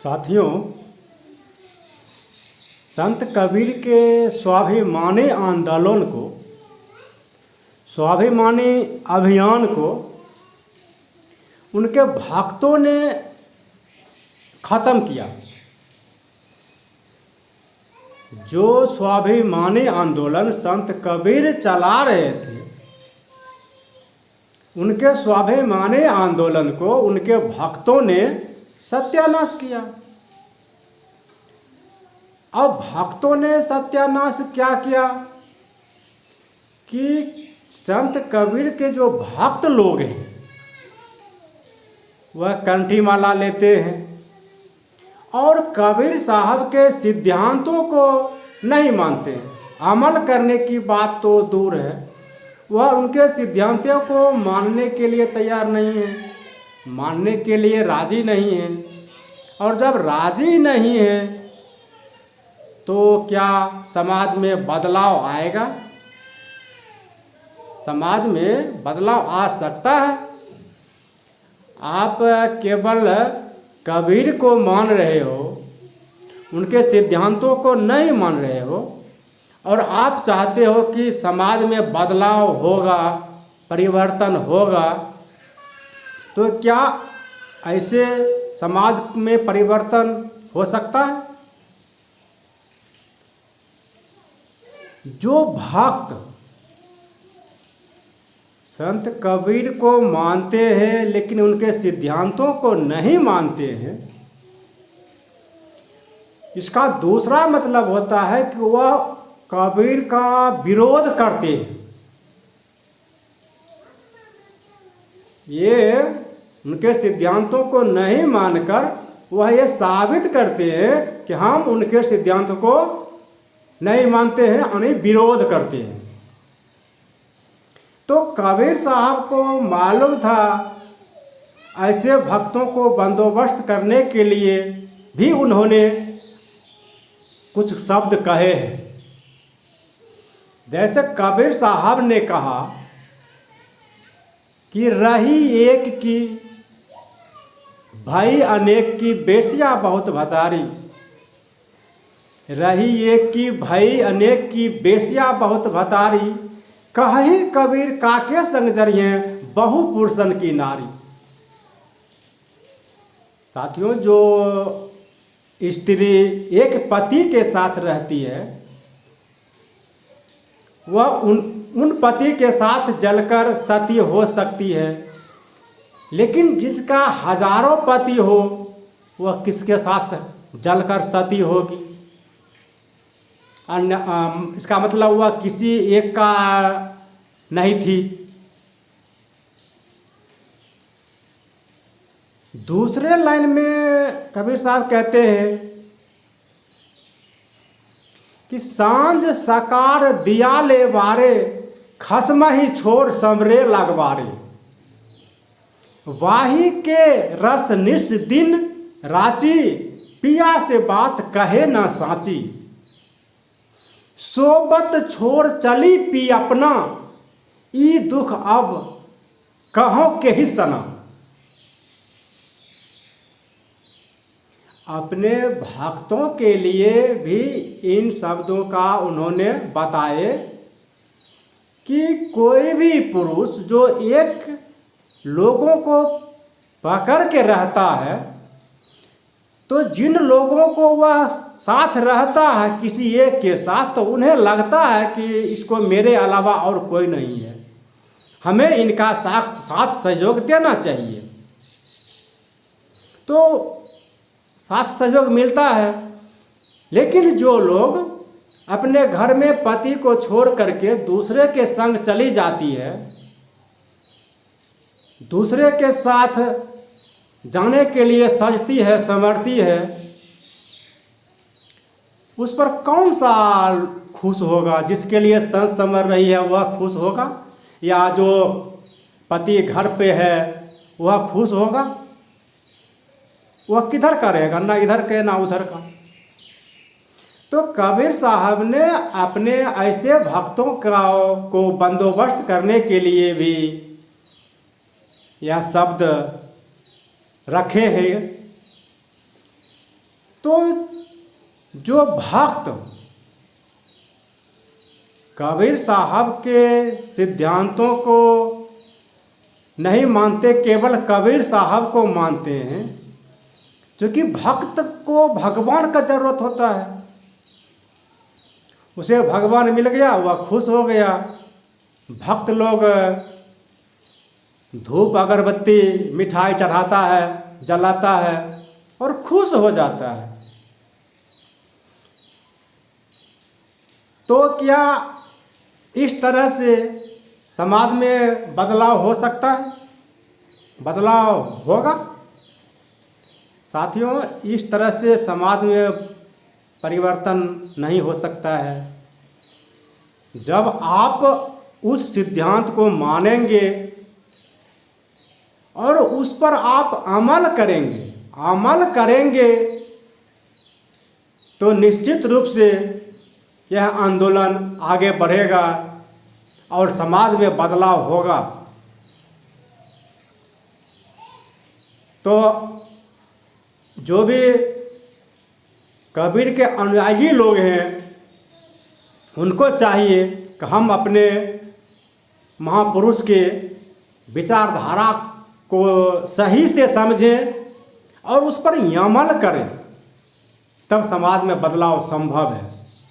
साथियों, संत कबीर के स्वाभिमानी आंदोलन को, स्वाभिमानी अभियान को उनके भक्तों ने ख़त्म किया। जो स्वाभिमानी आंदोलन संत कबीर चला रहे थे, उनके स्वाभिमानी आंदोलन को उनके भक्तों ने सत्यानाश किया। अब भक्तों ने सत्यानाश क्या किया कि संत कबीर के जो भक्त लोग हैं वह कंठी माला लेते हैं और कबीर साहब के सिद्धांतों को नहीं मानते। अमल करने की बात तो दूर है, वह उनके सिद्धांतों को मानने के लिए तैयार नहीं है, मानने के लिए राजी नहीं है। और जब राजी नहीं है तो क्या समाज में बदलाव आएगा? समाज में बदलाव आ सकता है। आप केवल कबीर को मान रहे हो, उनके सिद्धांतों को नहीं मान रहे हो और आप चाहते हो कि समाज में बदलाव होगा, परिवर्तन होगा, तो क्या ऐसे समाज में परिवर्तन हो सकता है? जो भक्त संत कबीर को मानते हैं लेकिन उनके सिद्धांतों को नहीं मानते हैं, इसका दूसरा मतलब होता है कि वह कबीर का विरोध करते हैं। ये उनके सिद्धांतों को नहीं मानकर वह ये साबित करते हैं कि हम उनके सिद्धांतों को नहीं मानते हैं, यानी विरोध करते हैं। तो कबीर साहब को मालूम था ऐसे भक्तों को बंदोबस्त करने के लिए भी उन्होंने कुछ शब्द कहे हैं। जैसे कबीर साहब ने कहा कि रही एक की भाई अनेक की बेसिया बहुत भतारी, रही एक की भाई अनेक की बेसिया बहुत भतारी, कहीं कबीर काके संग जरिए बहु पुरुषन की नारी। साथियों, जो स्त्री एक पति के साथ रहती है वह उन पति के साथ जलकर सती हो सकती है, लेकिन जिसका हजारों पति हो वह किसके साथ जलकर सती होगी? इसका मतलब हुआ किसी एक का नहीं थी। दूसरे लाइन में कबीर साहब कहते हैं कि सांझ सकार दिया ले बारे, खसम ही छोड़ समरे लगवारे, वाही के रस निस दिन राची, पिया से बात कहे ना साची, सोबत छोड़ चली पी अपना, ई दुख अब कहो के ही सना। अपने भक्तों के लिए भी इन शब्दों का उन्होंने बताए कि कोई भी पुरुष जो एक लोगों को पकड़ के रहता है, तो जिन लोगों को वह साथ रहता है किसी एक के साथ, तो उन्हें लगता है कि इसको मेरे अलावा और कोई नहीं है, हमें इनका साथ सहयोग देना चाहिए। तो साथ सहयोग मिलता है। लेकिन जो लोग अपने घर में पति को छोड़ करके दूसरे के संग चली जाती है, दूसरे के साथ जाने के लिए सजती है, संवरती है, उस पर कौन सा खुश होगा? जिसके लिए सज संवर रही है वह खुश होगा, या जो पति घर पे है वह खुश होगा? वह किधर का रहेगा? ना इधर के ना उधर का। तो कबीर साहब ने अपने ऐसे भक्तों को बंदोबस्त करने के लिए भी यह शब्द रखे हैं तो जो भक्त कबीर साहब के सिद्धांतों को नहीं मानते, केवल कबीर साहब को मानते हैं, क्योंकि भक्त को भगवान का जरूरत होता है। उसे भगवान मिल गया, वह खुश हो गया। भक्त लोग धूप अगरबत्ती मिठाई चढ़ाता है, जलाता है और खुश हो जाता है। तो क्या इस तरह से समाज में बदलाव हो सकता है? बदलाव होगा साथियों। इस तरह से समाज में परिवर्तन नहीं हो सकता है। जब आप उस सिद्धांत को मानेंगे और उस पर आप अमल करेंगे तो निश्चित रूप से यह आंदोलन आगे बढ़ेगा और समाज में बदलाव होगा। तो जो भी कबीर के अनुयायी लोग हैं, उनको चाहिए कि हम अपने महापुरुष के विचारधारा को सही से समझें और उस पर अमल करें, तब समाज में बदलाव संभव है।